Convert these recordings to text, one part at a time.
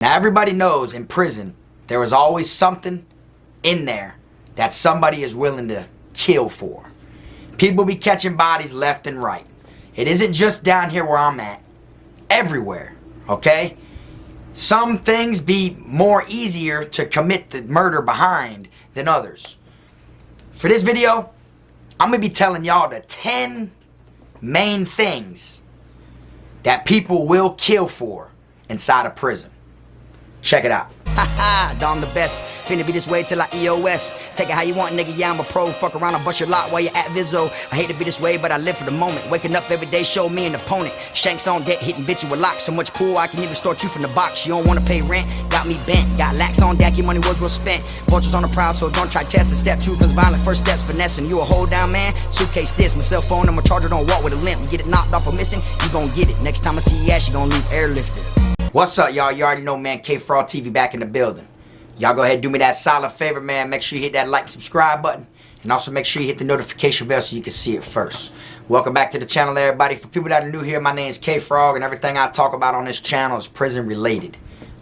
Now everybody knows in prison there is always something in there that somebody is willing to kill for. People be catching bodies left and right. It isn't just down here where I'm at. Everywhere, okay? Some things be more easier to commit the murder behind than others. For this video, I'm gonna be telling y'all the 10 main things that people will kill for inside a prison. Check it out. Haha, Dom the best. Finna be this way till I EOS. Take it how you want, nigga. Yeah, I'm a pro. Fuck around, I'll bust your lot while you're at Vizzo. I hate to be this way, but I live for the moment. Waking up every day, show me an opponent. Shanks on deck, hitting bitch with locks. So much pool, I can even start you from the box. You don't wanna pay rent, got me bent. Got lax on deck, your money was well spent. Vultures on the prowl, so don't try testing. Step 2, cause violent first steps finessing. You a hold down man, suitcase this. My cell phone and my charger don't walk with a limp. Get it knocked off or missing, you gon' get it. Next time I see your ass, you gon' leave airlifted. What's up, y'all? You already know, man. Kfrogtv back in the building. Y'all go ahead and do me that solid favor, man. Make sure you hit that like and subscribe button. And also make sure you hit the notification bell so you can see it first. Welcome back to the channel, everybody. For people that are new here, my name is KFROG, and everything I talk about on this channel is prison related.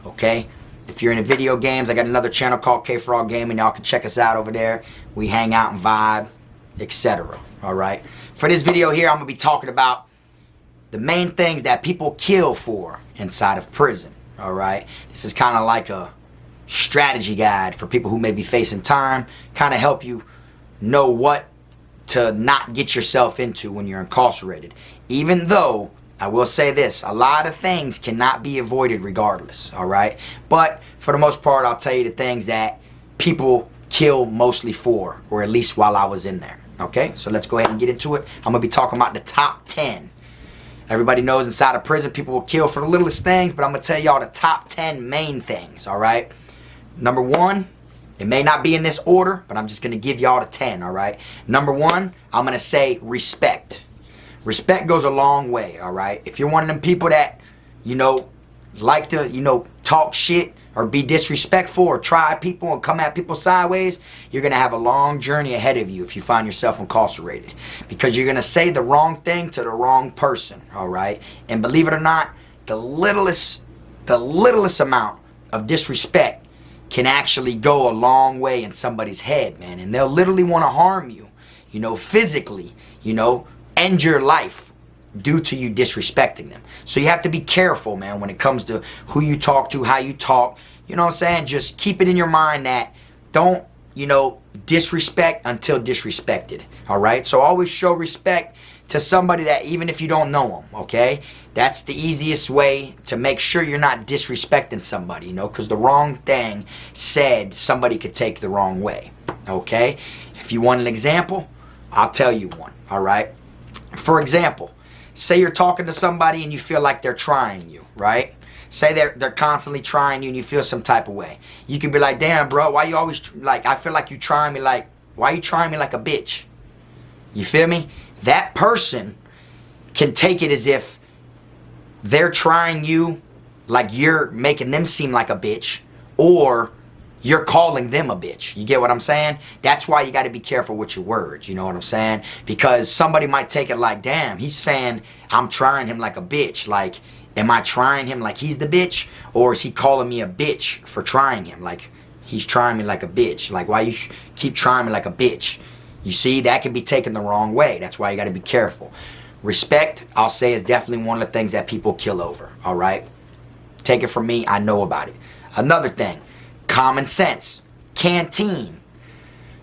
Okay? If you're into video games, I got another channel called KFROG Gaming. Y'all can check us out over there. We hang out and vibe, etc. Alright? For this video here, I'm going to be talking about the main things that people kill for inside of prison. Alright? This is kind of like a strategy guide for people who may be facing time, kind of help you know what to not get yourself into when you're incarcerated. Even though, I will say this, a lot of things cannot be avoided regardless, alright? But for the most part, I'll tell you the things that people kill mostly for, or at least while I was in there, okay? So let's go ahead and get into it. I'm going to be talking about the top 10. Everybody knows inside of prison, people will kill for the littlest things, but I'm going to tell y'all the top 10 main things, alright? Number 1, it may not be in this order, but I'm just going to give y'all the 10, alright? Number 1, I'm going to say respect. Respect goes a long way, alright? If you're one of them people that, like to, talk shit or be disrespectful or try people and come at people sideways, you're going to have a long journey ahead of you if you find yourself incarcerated. Because you're going to say the wrong thing to the wrong person, alright? And believe it or not, the littlest amount of disrespect can actually go a long way in somebody's head, man. And they'll literally want to harm you, physically, end your life due to you disrespecting them. So you have to be careful, man, when it comes to who you talk to, how you talk. You know what I'm saying? Just keep it in your mind that don't, disrespect until disrespected, all right? So always show respect to somebody that even if you don't know them, okay? That's the easiest way to make sure you're not disrespecting somebody, because the wrong thing said somebody could take the wrong way, okay? If you want an example, I'll tell you one, all right? For example, say you're talking to somebody and you feel like they're trying you, right? Say they're constantly trying you and you feel some type of way. You can be like, damn, bro, why you always, I feel like you trying me like, why you trying me like a bitch? You feel me? That person can take it as if they're trying you like you're making them seem like a bitch, or you're calling them a bitch. You get what I'm saying? That's why you got to be careful with your words, you know what I'm saying? Because somebody might take it like, damn, he's saying I'm trying him like a bitch. Like, am I trying him like he's the bitch? Or is he calling me a bitch for trying him? Like, he's trying me like a bitch. Like, why you keep trying me like a bitch? You see, that can be taken the wrong way. That's why you got to be careful. Respect, I'll say, is definitely one of the things that people kill over, all right? Take it from me, I know about it. Another thing, common sense. Canteen.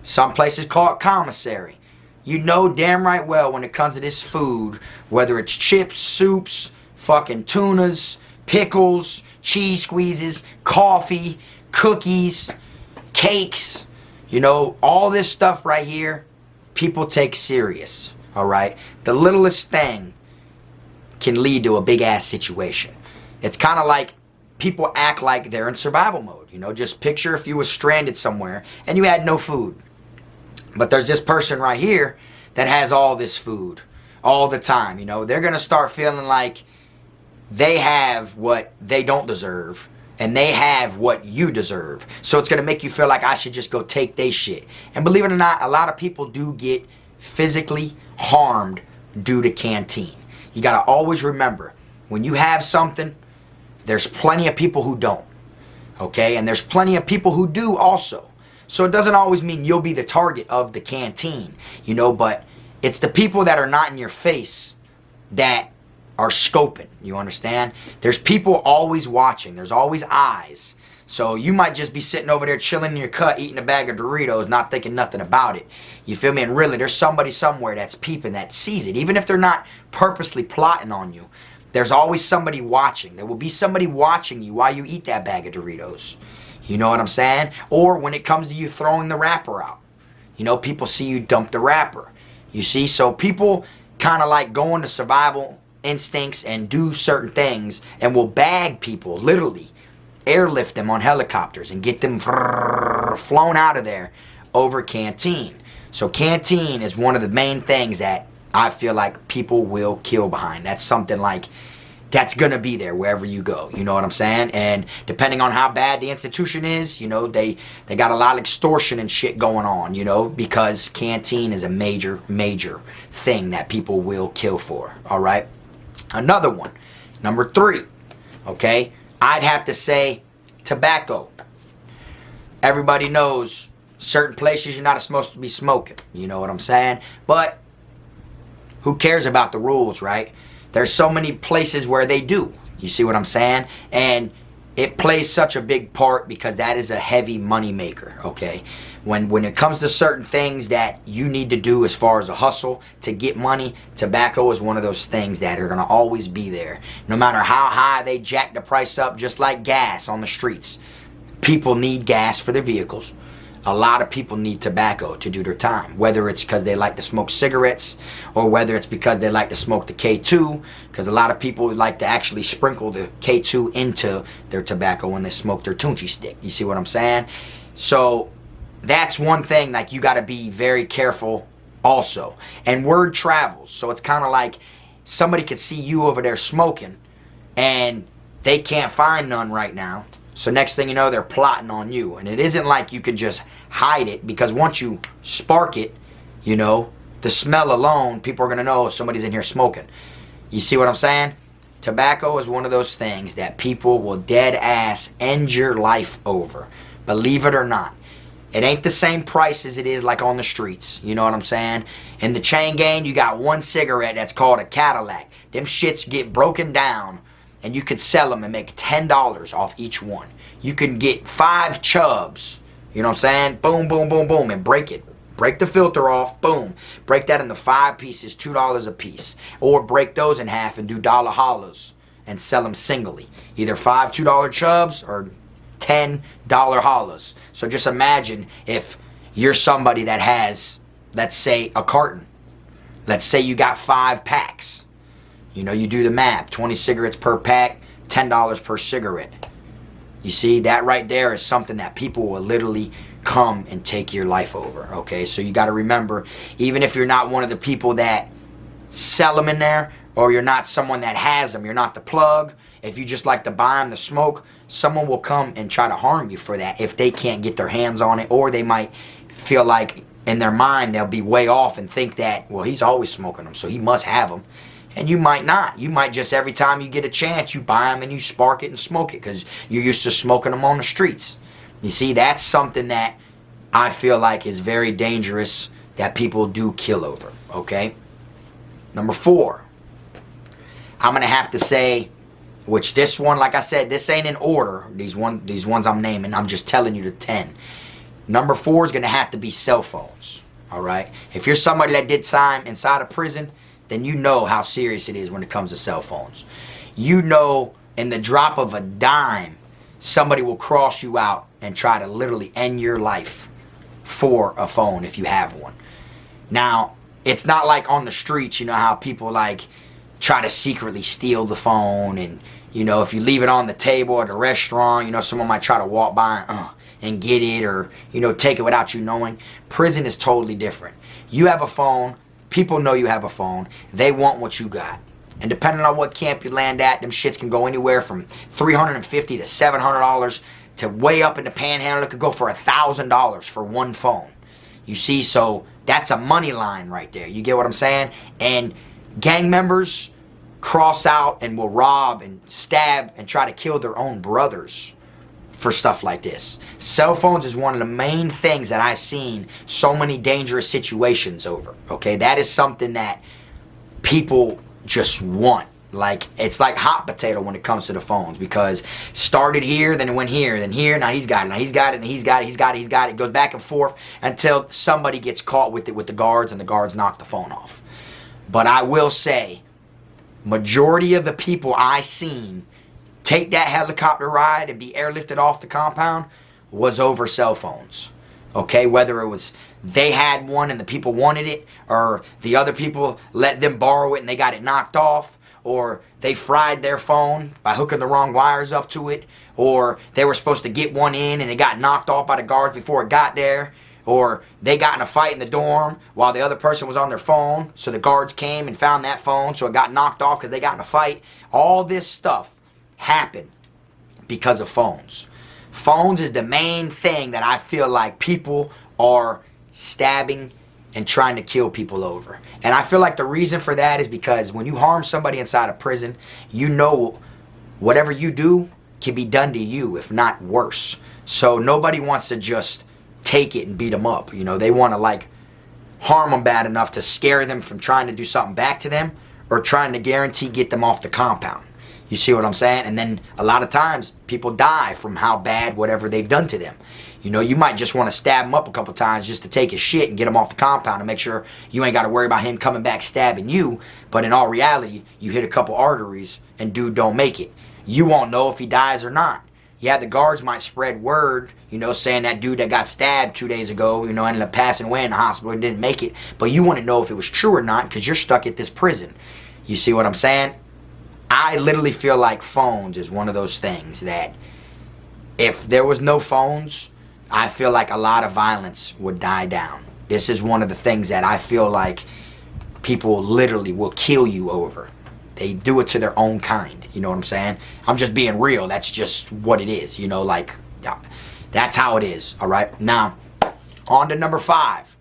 Some places call it commissary. You know damn right well when it comes to this food, whether it's chips, soups, fucking tunas, pickles, cheese squeezes, coffee, cookies, cakes, all this stuff right here, people take serious, all right? The littlest thing can lead to a big-ass situation. It's kind of like people act like they're in survival mode, Just picture if you were stranded somewhere and you had no food. But there's this person right here that has all this food all the time, They're going to start feeling like they have what they don't deserve and they have what you deserve. So it's going to make you feel like I should just go take they shit. And believe it or not, a lot of people do get physically harmed due to Canteen. You got to always remember, when you have something, there's plenty of people who don't. Okay, and there's plenty of people who do also. So it doesn't always mean you'll be the target of the canteen, you know, but it's the people that are not in your face that are scoping, you understand? There's people always watching, there's always eyes. So you might just be sitting over there chilling in your cut, eating a bag of Doritos, not thinking nothing about it. You feel me? And really, there's somebody somewhere that's peeping, that sees it. Even if they're not purposely plotting on you, there's always somebody watching. There will be somebody watching you while you eat that bag of Doritos. You know what I'm saying? Or when it comes to you throwing the wrapper out. You know, people see you dump the wrapper. You see? So people kind of like go into survival instincts and do certain things and will bag people, literally airlift them on helicopters and get them flown out of there over Canteen. So Canteen is one of the main things that I feel like people will kill behind. That's something like, that's gonna be there wherever you go. You know what I'm saying? And depending on how bad the institution is, you know, they got a lot of extortion and shit going on, you know, because Canteen is a major, major thing that people will kill for. All right. Another one, number 3. Okay, I'd have to say tobacco. Everybody knows certain places you're not supposed to be smoking. You know what I'm saying? But who cares about the rules, right? There's so many places where they do. You see what I'm saying? And it plays such a big part because that is a heavy money maker, okay? When it comes to certain things that you need to do as far as a hustle to get money, tobacco is one of those things that are gonna always be there. No matter how high they jack the price up, just like gas on the streets. People need gas for their vehicles. A lot of people need tobacco to do their time, whether it's because they like to smoke cigarettes or whether it's because they like to smoke the K2, because a lot of people like to actually sprinkle the K2 into their tobacco when they smoke their Tunchi stick. You see what I'm saying? So that's one thing, like, you got to be very careful also. And word travels, so it's kind of like somebody could see you over there smoking and they can't find none right now. So next thing you know, they're plotting on you. And it isn't like you can just hide it, because once you spark it, you know, the smell alone, people are going to know somebody's in here smoking. You see what I'm saying? Tobacco is one of those things that people will dead ass end your life over. Believe it or not. It ain't the same price as it is like on the streets. You know what I'm saying? In the chain gang, you got one cigarette that's called a Cadillac. Them shits get broken down, and you could sell them and make $10 off each one. You can get 5 chubs, you know what I'm saying? Boom, boom, boom, boom, and break it. Break the filter off, boom. Break that into 5 pieces, $2 a piece. Or break those in half and do dollar hollows and sell them singly. Either 5 $2 chubs or $10 hollows. So just imagine if you're somebody that has, let's say, a carton. Let's say you got 5 packs. You know, you do the math, 20 cigarettes per pack, $10 per cigarette. You see, that right there is something that people will literally come and take your life over, okay? So you got to remember, even if you're not one of the people that sell them in there, or you're not someone that has them, you're not the plug, if you just like to buy them to smoke, someone will come and try to harm you for that if they can't get their hands on it, or they might feel like in their mind they'll be way off and think that, well, he's always smoking them, so he must have them. And you might not. You might just, every time you get a chance, you buy them and you spark it and smoke it because you're used to smoking them on the streets. You see, that's something that I feel like is very dangerous that people do kill over, okay? Number 4, I'm going to have to say, which this one, like I said, this ain't in order, these ones I'm naming, I'm just telling you the 10. Number 4 is going to have to be cell phones, all right? If you're somebody that did time inside a prison, then you know how serious it is when it comes to cell phones. You know, in the drop of a dime, somebody will cross you out and try to literally end your life for a phone if you have one. Now, it's not like on the streets, you know how people like try to secretly steal the phone, and you know, if you leave it on the table at a restaurant, you know, someone might try to walk by and get it, or you know, take it without you knowing. Prison is totally different. You have a phone. People know you have a phone. They want what you got. And depending on what camp you land at, them shits can go anywhere from $350 to $700 to way up in the panhandle. It could go for $1,000 for one phone. You see, so that's a money line right there. You get what I'm saying? And gang members cross out and will rob and stab and try to kill their own brothers for stuff like this. Cell phones is one of the main things that I've seen so many dangerous situations over. Okay, that is something that people just want. Like, it's like hot potato when it comes to the phones, because started here, then it went here, then here, now he's got it, now he's got it, and he's got it, he's got it, he's got it. It goes back and forth until somebody gets caught with it with the guards, and the guards knock the phone off. But I will say, majority of the people I seen take that helicopter ride and be airlifted off the compound was over cell phones. Okay, whether it was they had one and the people wanted it, or the other people let them borrow it and they got it knocked off, or they fried their phone by hooking the wrong wires up to it, or they were supposed to get one in and it got knocked off by the guards before it got there, or they got in a fight in the dorm while the other person was on their phone, so the guards came and found that phone, so it got knocked off because they got in a fight. All this stuff happened because of phones. Phones is the main thing that I feel like people are stabbing and trying to kill people over. And I feel like the reason for that is because when you harm somebody inside a prison, you know whatever you do can be done to you, if not worse. So nobody wants to just take it and beat them up. You know, they want to like harm them bad enough to scare them from trying to do something back to them, or trying to guarantee get them off the compound. You see what I'm saying? And then a lot of times people die from how bad whatever they've done to them. You know, you might just want to stab him up a couple times just to take his shit and get him off the compound and make sure you ain't got to worry about him coming back stabbing you. But in all reality, you hit a couple arteries and dude don't make it. You won't know if he dies or not. Yeah, the guards might spread word, you know, saying that dude that got stabbed 2 days ago, you know, ended up passing away in the hospital, he didn't make it. But you want to know if it was true or not because you're stuck at this prison. You see what I'm saying? I literally feel like phones is one of those things that if there was no phones, I feel like a lot of violence would die down. This is one of the things that I feel like people literally will kill you over. They do it to their own kind. You know what I'm saying? I'm just being real. That's just what it is. You know, like, yeah, that's how it is. All right. Now, on to number 5.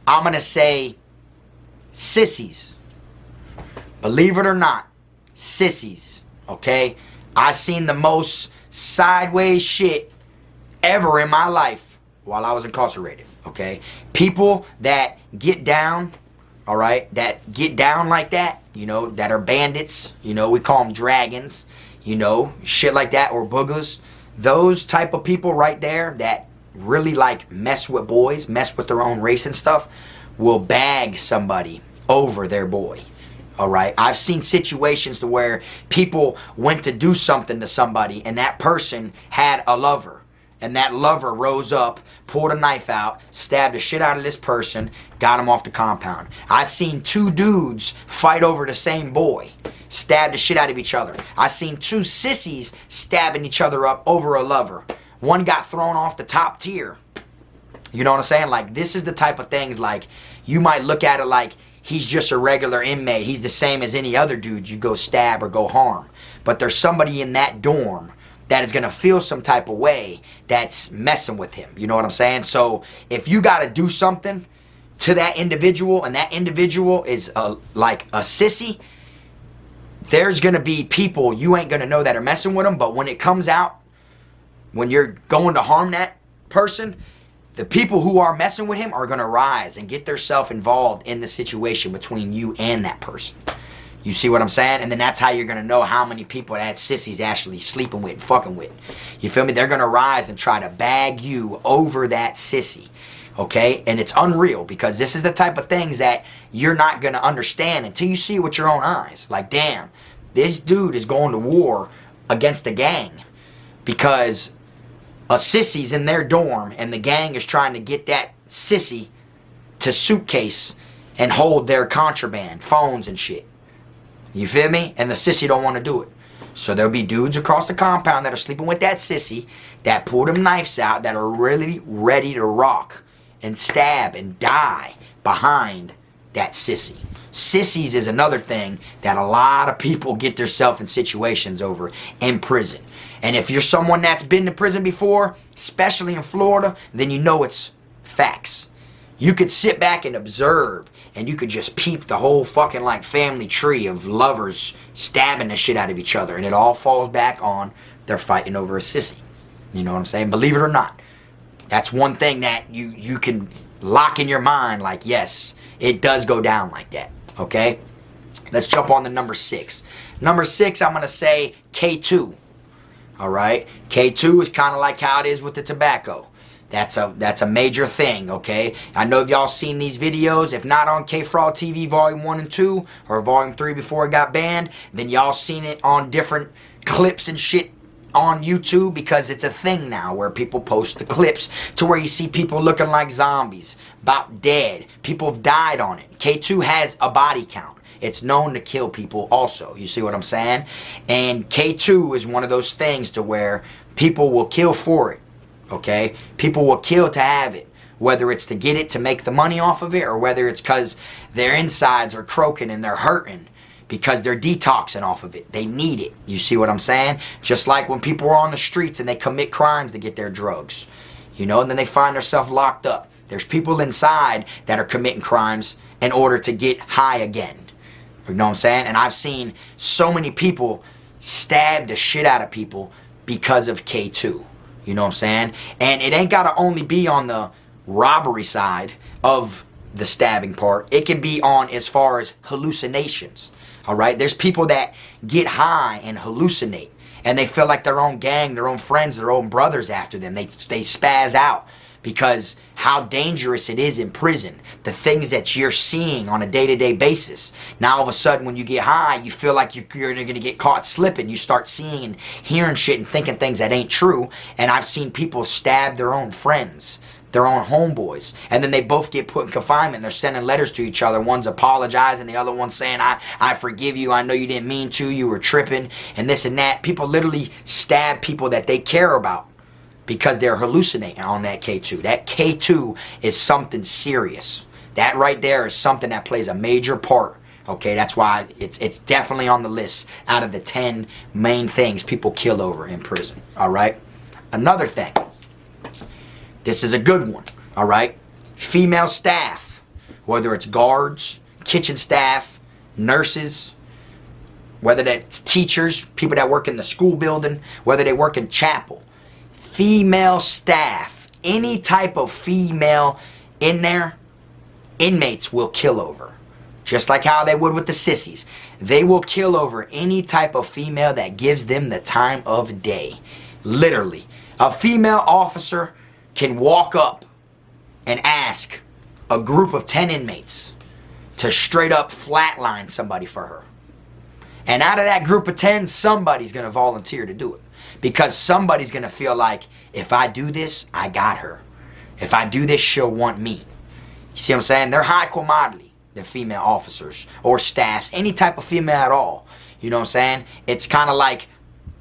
I'm going to say sissies. Believe it or not, sissies. Okay? I seen the most sideways shit ever in my life while I was incarcerated. Okay? People that get down, all right, that get down like that, you know, that are bandits, you know, we call them dragons, you know, shit like that, or boogers. Those type of people right there that really like mess with boys, mess with their own race and stuff, will bag somebody over their boy. All right, I've seen situations to where people went to do something to somebody and that person had a lover, and that lover rose up, pulled a knife out, stabbed the shit out of this person, got him off the compound. I've seen 2 dudes fight over the same boy, stab the shit out of each other. I've seen 2 sissies stabbing each other up over a lover. One got thrown off the top tier. You know what I'm saying? Like, this is the type of things, like, you might look at it like he's just a regular inmate. He's the same as any other dude you go stab or go harm. But there's somebody in that dorm that is going to feel some type of way that's messing with him. You know what I'm saying? So if you got to do something to that individual and that individual is like a sissy, there's going to be people you ain't going to know that are messing with them. But when it comes out, when you're going to harm that person, the people who are messing with him are going to rise and get themselves involved in the situation between you and that person. You see what I'm saying? And then that's how you're going to know how many people that sissy's actually sleeping with and fucking with. You feel me? They're going to rise and try to bag you over that sissy. Okay? And it's unreal because this is the type of things that you're not going to understand until you see it with your own eyes. Like, damn, this dude is going to war against the gang because a sissy's in their dorm and the gang is trying to get that sissy to suitcase and hold their contraband, phones and shit. You feel me? And the sissy don't want to do it. So there'll be dudes across the compound that are sleeping with that sissy that pull them knives out that are really ready to rock and stab and die behind that sissy. Sissies is another thing that a lot of people get themselves in situations over in prison. And if you're someone that's been to prison before, especially in Florida, then you know it's facts. You could sit back and observe, and you could just peep the whole fucking like family tree of lovers stabbing the shit out of each other, and it all falls back on they're fighting over a sissy. You know what I'm saying? Believe it or not. That's one thing that you can lock in your mind, like, yes, it does go down like that. Okay? Let's jump on to number 6. Number 6, I'm going to say K2. Alright? K2 is kind of like how it is with the tobacco. That's a major thing, okay? I know y'all seen these videos. If not on Kfrogtv Volume 1 and 2, or Volume 3 before it got banned, then y'all seen it on different clips and shit on YouTube, because it's a thing now where people post the clips to where you see people looking like zombies, about dead. People have died on it. K2 has a body count. It's known to kill people also. You see what I'm saying? And K2 is one of those things to where people will kill for it. Okay? People will kill to have it. Whether it's to get it to make the money off of it, or whether it's because their insides are croaking and they're hurting because they're detoxing off of it. They need it. You see what I'm saying? Just like when people are on the streets and they commit crimes to get their drugs. You know, and then they find themselves locked up. There's people inside that are committing crimes in order to get high again. You know what I'm saying? And I've seen so many people stab the shit out of people because of K2. You know what I'm saying? And it ain't got to only be on the robbery side of the stabbing part. It can be on as far as hallucinations. Alright? There's people that get high and hallucinate. And they feel like their own gang, their own friends, their own brothers after them. They spaz out. Because how dangerous it is in prison. The things that you're seeing on a day-to-day basis. Now all of a sudden when you get high, you feel like you're going to get caught slipping. You start seeing and hearing shit and thinking things that ain't true. And I've seen people stab their own friends, their own homeboys. And then they both get put in confinement. They're sending letters to each other. One's apologizing, the other one's saying, I forgive you. I know you didn't mean to. You were tripping. And this and that. People literally stab people that they care about. Because they're hallucinating on that K2. That K2 is something serious. That right there is something that plays a major part. Okay, that's why it's definitely on the list out of the 10 main things people kill over in prison. Alright? Another thing. This is a good one. Alright? Female staff. Whether it's guards, kitchen staff, nurses, whether that's teachers, people that work in the school building, whether they work in chapel. Female staff, any type of female in there, inmates will kill over. Just like how they would with the sissies. They will kill over any type of female that gives them the time of day. Literally. A female officer can walk up and ask a group of 10 inmates to straight up flatline somebody for her. And out of that group of 10, somebody's going to volunteer to do it. Because somebody's going to feel like, if I do this, I got her. If I do this, she'll want me. You see what I'm saying? They're high commodity, the female officers or staffs, any type of female at all. You know what I'm saying? It's kind of like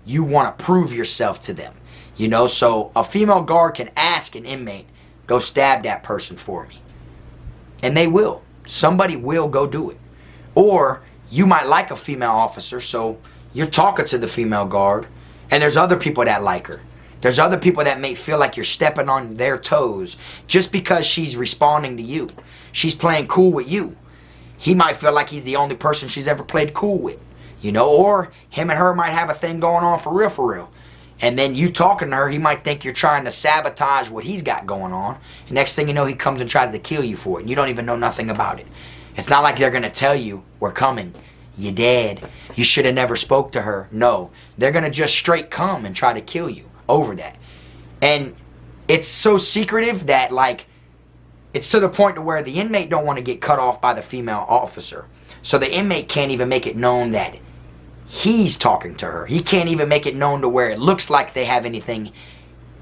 you want to prove yourself to them. You know, so a female guard can ask an inmate, go stab that person for me. And they will. Somebody will go do it. Or you might like a female officer, so you're talking to the female guard, and there's other people that like her. There's other people that may feel like you're stepping on their toes just because she's responding to you. She's playing cool with you. He might feel like he's the only person she's ever played cool with. You know, or him and her might have a thing going on for real. And then you talking to her, he might think you're trying to sabotage what he's got going on. And next thing you know, he comes and tries to kill you for it. And you don't even know nothing about it. It's not like they're going to tell you, we're coming. You're dead. You should have never spoke to her. No. They're going to just straight come and try to kill you over that. And it's so secretive that, like, it's to the point to where the inmate don't want to get cut off by the female officer. So the inmate can't even make it known that he's talking to her. He can't even make it known to where it looks like they have anything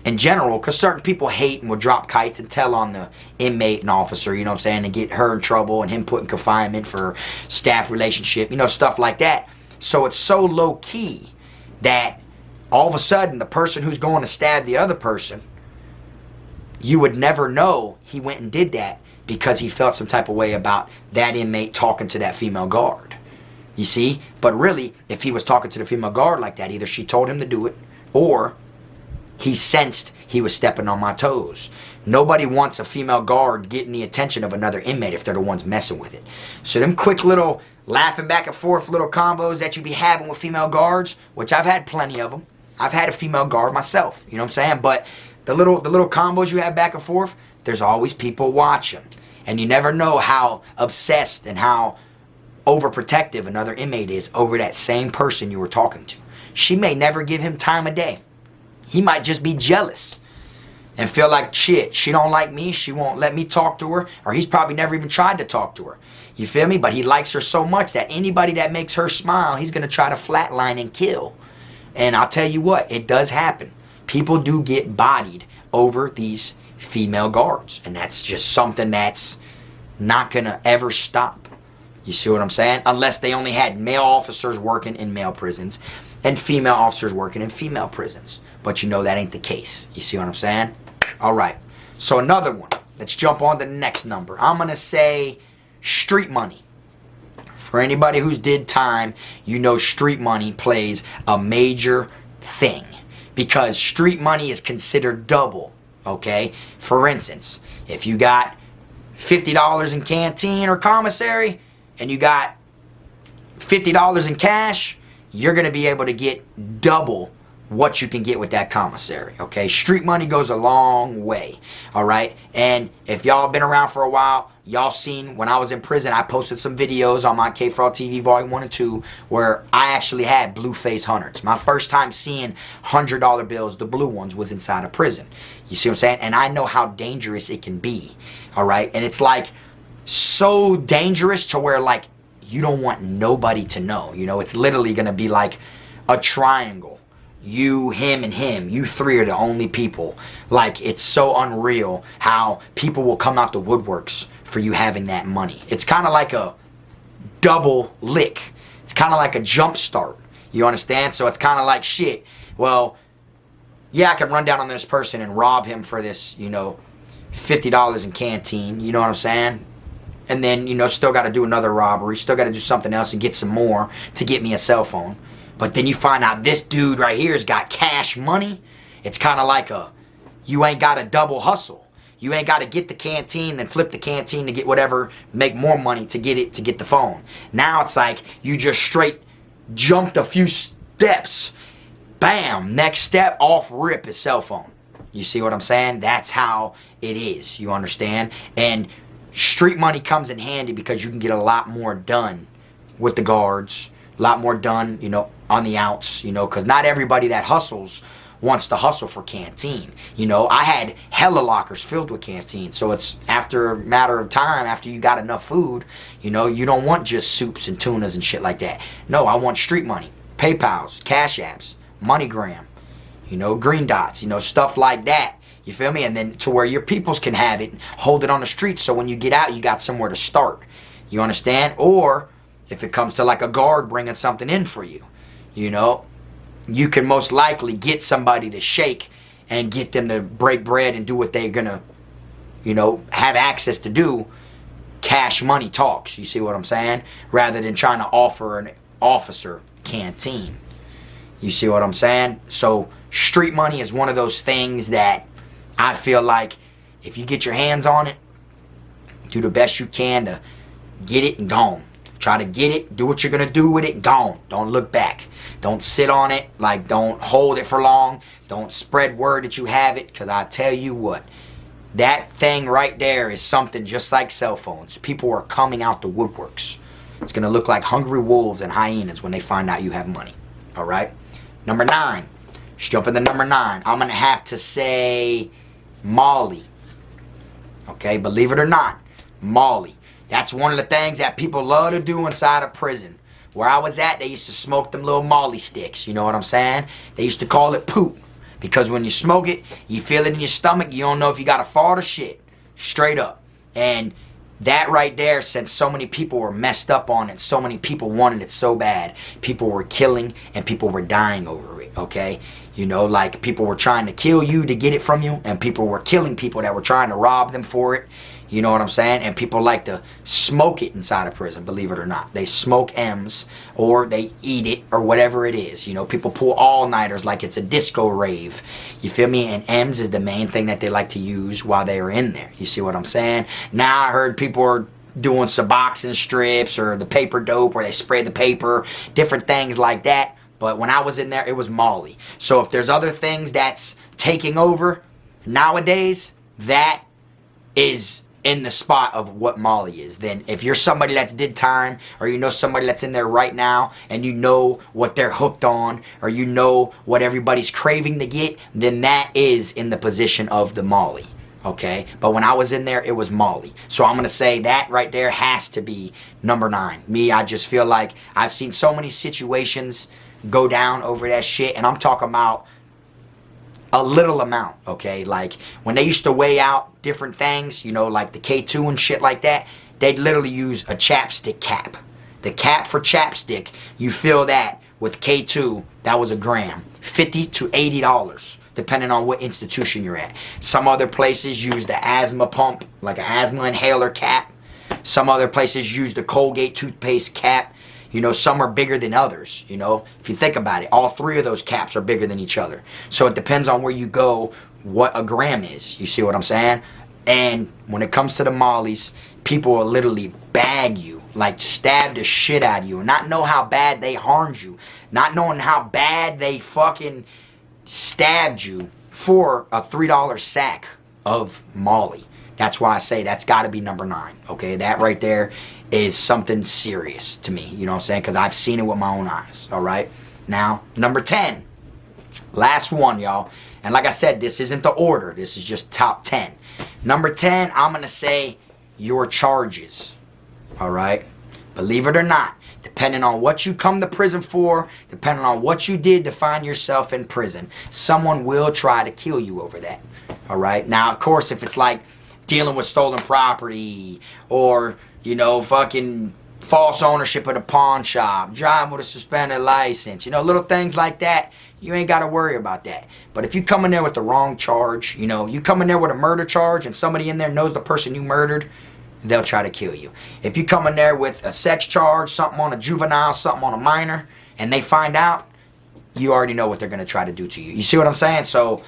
in general, because certain people hate and will drop kites and tell on the inmate and officer, you know what I'm saying, and get her in trouble and him put in confinement for staff relationship, you know, stuff like that. So it's so low key that all of a sudden the person who's going to stab the other person, you would never know he went and did that because he felt some type of way about that inmate talking to that female guard. You see? But really, if he was talking to the female guard like that, either she told him to do it or he sensed he was stepping on my toes. Nobody wants a female guard getting the attention of another inmate if they're the ones messing with it. So them quick little laughing back and forth little combos that you be having with female guards, which I've had plenty of them. I've had a female guard myself, you know what I'm saying? But the little combos you have back and forth, there's always people watching. And you never know how obsessed and how overprotective another inmate is over that same person you were talking to. She may never give him time of day. He might just be jealous and feel like, shit, she don't like me, she won't let me talk to her, or he's probably never even tried to talk to her. You feel me? But he likes her so much that anybody that makes her smile, he's going to try to flatline and kill. And I'll tell you what, it does happen. People do get bodied over these female guards. And that's just something that's not going to ever stop. You see what I'm saying? Unless they only had male officers working in male prisons and female officers working in female prisons. But you know that ain't the case. You see what I'm saying? All right. So another one. Let's jump on to the next number. I'm going to say street money. For anybody who's did time, you know street money plays a major thing. Because street money is considered double. Okay? For instance, if you got $50 in canteen or commissary, and you got $50 in cash, you're going to be able to get double what you can get with that commissary, okay? Street money goes a long way, all right? And if y'all been around for a while, y'all seen when I was in prison, I posted some videos on my Kfrogtv Volume 1 and 2 where I actually had blue face hundreds. My first time seeing $100 bills, the blue ones, was inside a prison. You see what I'm saying? And I know how dangerous it can be, all right? And it's like so dangerous to where like you don't want nobody to know. You know, it's literally going to be like a triangle. You, him, and him. You three are the only people. Like, it's so unreal how people will come out the woodworks for you having that money. It's kind of like a double lick. It's kind of like a jump start. You understand? So it's kind of like, shit, well, yeah, I can run down on this person and rob him for this, you know, $50 in canteen. You know what I'm saying? And then, you know, still got to do another robbery. Still got to do something else and get some more to get me a cell phone. But then you find out this dude right here has got cash money. It's kind of like you ain't got to double hustle. You ain't got to get the canteen, then flip the canteen to get whatever, make more money to get the phone. Now it's like you just straight jumped a few steps. Bam, next step, off rip his cell phone. You see what I'm saying? That's how it is, you understand? And street money comes in handy because you can get a lot more done with the guards. A lot more done, you know, on the outs, you know, because not everybody that hustles wants to hustle for canteen. You know, I had hella lockers filled with canteen. So it's after a matter of time, after you got enough food, you know, you don't want just soups and tunas and shit like that. No, I want street money, PayPals, Cash Apps, MoneyGram, you know, Green Dots, you know, stuff like that. You feel me? And then to where your peoples can have it, hold it on the street so when you get out, you got somewhere to start. You understand? Or if it comes to like a guard bringing something in for you, you know, you can most likely get somebody to shake and get them to break bread and do what they're going to, you know, have access to do. Cash money talks, you see what I'm saying? Rather than trying to offer an officer canteen. You see what I'm saying? So street money is one of those things that I feel like if you get your hands on it, do the best you can to get it and gone. Try to get it, do what you're going to do with it, gone. Don't look back. Don't sit on it, like don't hold it for long. Don't spread word that you have it, because I tell you what, that thing right there is something just like cell phones. People are coming out the woodworks. It's going to look like hungry wolves and hyenas when they find out you have money. All right? Number 9. Let's jump into number 9. I'm going to have to say Molly. Okay, believe it or not, Molly. That's one of the things that people love to do inside a prison. Where I was at, they used to smoke them little Molly sticks. You know what I'm saying? They used to call it poop. Because when you smoke it, you feel it in your stomach. You don't know if you got a fart or shit. Straight up. And that right there, since so many people were messed up on it, so many people wanted it so bad, people were killing and people were dying over it, okay? You know, like people were trying to kill you to get it from you, and people were killing people that were trying to rob them for it. You know what I'm saying? And people like to smoke it inside of prison, believe it or not. They smoke M's or they eat it or whatever it is. You know, people pull all-nighters like it's a disco rave. You feel me? And M's is the main thing that they like to use while they are in there. You see what I'm saying? Now I heard people are doing Suboxone strips or the paper dope where they spray the paper, different things like that. But when I was in there, it was Molly. So if there's other things that's taking over nowadays, that is in the spot of what Molly is. Then if you're somebody that's did time, or you know somebody that's in there right now, and you know what they're hooked on, or you know what everybody's craving to get, then that is in the position of the Molly. Okay, but when I was in there, it was Molly. So I'm gonna say that right there has to be number 9. Me, I just feel like I've seen so many situations go down over that shit, and I'm talking about a little amount, okay? Like when they used to weigh out different things, you know, like the K2 and shit like that, they'd literally use a chapstick cap. The cap for chapstick, you fill that with K2, that was a gram, $50 to $80, depending on what institution you're at. Some other places use the asthma pump, like an asthma inhaler cap. Some other places use the Colgate toothpaste cap. You know, some are bigger than others, you know. If you think about it, all 3 of those caps are bigger than each other. So it depends on where you go, what a gram is. You see what I'm saying? And when it comes to the Mollies, people will literally bag you, like stab the shit out of you, and not know how bad they harmed you, not knowing how bad they fucking stabbed you for a $3 sack of Molly. That's why I say that's got to be number 9, okay? That right there is something serious to me, you know what I'm saying? Because I've seen it with my own eyes, all right? Now, number 10. Last one, y'all. And like I said, this isn't the order. This is just top 10. Number 10, I'm going to say your charges, all right? Believe it or not, depending on what you come to prison for, depending on what you did to find yourself in prison, someone will try to kill you over that, all right? Now, of course, if it's like dealing with stolen property, or, you know, fucking false ownership at a pawn shop, driving with a suspended license, you know, little things like that, you ain't got to worry about that. But if you come in there with the wrong charge, you know, you come in there with a murder charge and somebody in there knows the person you murdered, they'll try to kill you. If you come in there with a sex charge, something on a juvenile, something on a minor, and they find out, you already know what they're going to try to do to you. You see what I'm saying? So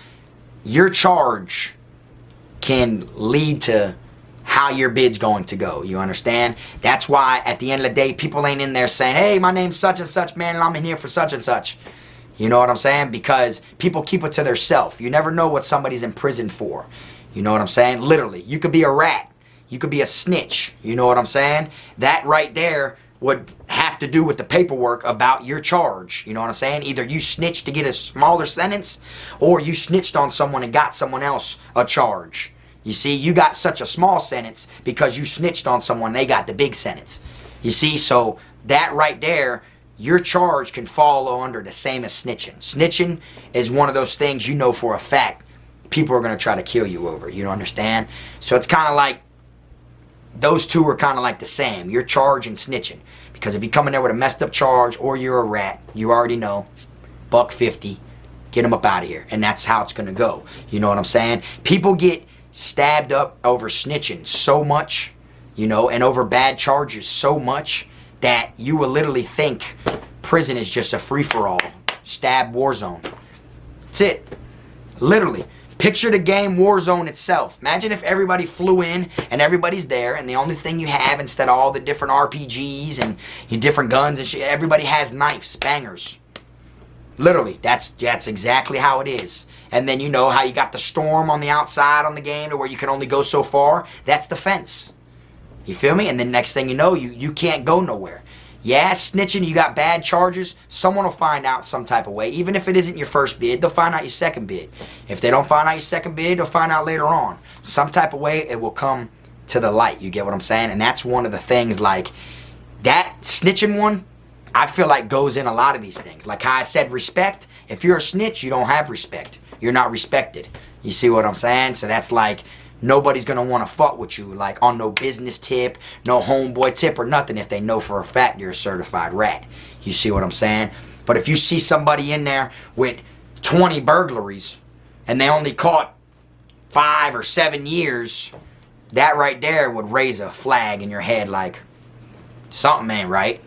your charge can lead to how your bid's going to go. You understand? That's why at the end of the day, people ain't in there saying, hey, my name's such and such, man, and I'm in here for such and such. You know what I'm saying? Because people keep it to their self. You never know what somebody's in prison for. You know what I'm saying? Literally. You could be a rat. You could be a snitch. You know what I'm saying? That right there would have to do with the paperwork about your charge. You know what I'm saying? Either you snitched to get a smaller sentence, or you snitched on someone and got someone else a charge. You see, you got such a small sentence because you snitched on someone, they got the big sentence. You see, so that right there, your charge can fall under the same as snitching. Snitching is one of those things you know for a fact people are going to try to kill you over. You understand? So it's kind of like, those two are kind of like the same, your charge and snitching. Because if you come in there with a messed up charge, or you're a rat, you already know, $150, get them up out of here. And that's how it's going to go. You know what I'm saying? People get stabbed up over snitching so much, you know, and over bad charges so much, that you will literally think prison is just a free-for-all, stab war zone. That's it. Literally. Picture the game Warzone itself. Imagine if everybody flew in and everybody's there, and the only thing you have, instead of all the different RPGs and your different guns and shit, everybody has knives, bangers. Literally, that's exactly how it is. And then you know how you got the storm on the outside on the game to where you can only go so far? That's the fence. You feel me? And then next thing you know, you can't go nowhere. Yeah, snitching, you got bad charges, someone will find out some type of way. Even if it isn't your first bid, they'll find out your second bid. If they don't find out your second bid, they'll find out later on. Some type of way, it will come to the light. You get what I'm saying? And that's one of the things, like, that snitching one, I feel like goes in a lot of these things. Like how I said, respect. If you're a snitch, you don't have respect. You're not respected. You see what I'm saying? So that's like, nobody's going to want to fuck with you, like on no business tip, no homeboy tip or nothing, if they know for a fact you're a certified rat. You see what I'm saying? But if you see somebody in there with 20 burglaries and they only caught 5 or 7 years, that right there would raise a flag in your head like, something ain't right.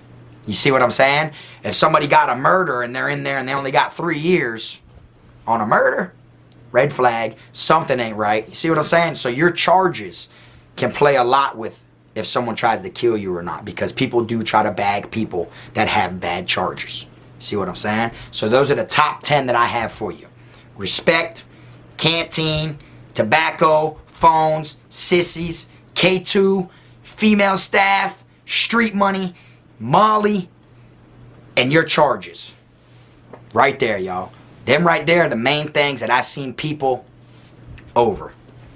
You see what I'm saying? If somebody got a murder and they're in there and they only got 3 years on a murder, red flag, something ain't right. You see what I'm saying? So your charges can play a lot with if someone tries to kill you or not, because people do try to bag people that have bad charges. See what I'm saying? So those are the top 10 that I have for you. Respect, Canteen, tobacco, phones, sissies, K2, female staff, street money, Molly, and your charges. Right there, y'all. Them right there are the main things that I seen people over.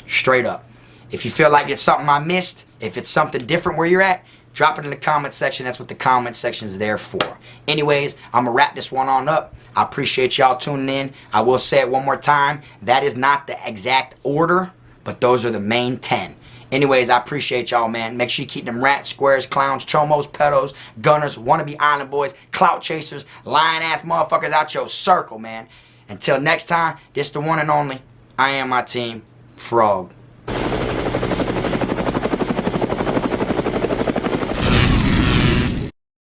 Straight up. If you feel like it's something I missed, if it's something different where you're at, drop it in the comment section. That's what the comment section is there for. Anyways, I'm going to wrap this one on up. I appreciate y'all tuning in. I will say it one more time. That is not the exact order, but those are the main 10. Anyways, I appreciate y'all, man. Make sure you keep them rats, squares, clowns, chomos, pedos, gunners, wannabe island boys, clout chasers, lying-ass motherfuckers out your circle, man. Until next time, this the one and only. I am my team, Frog.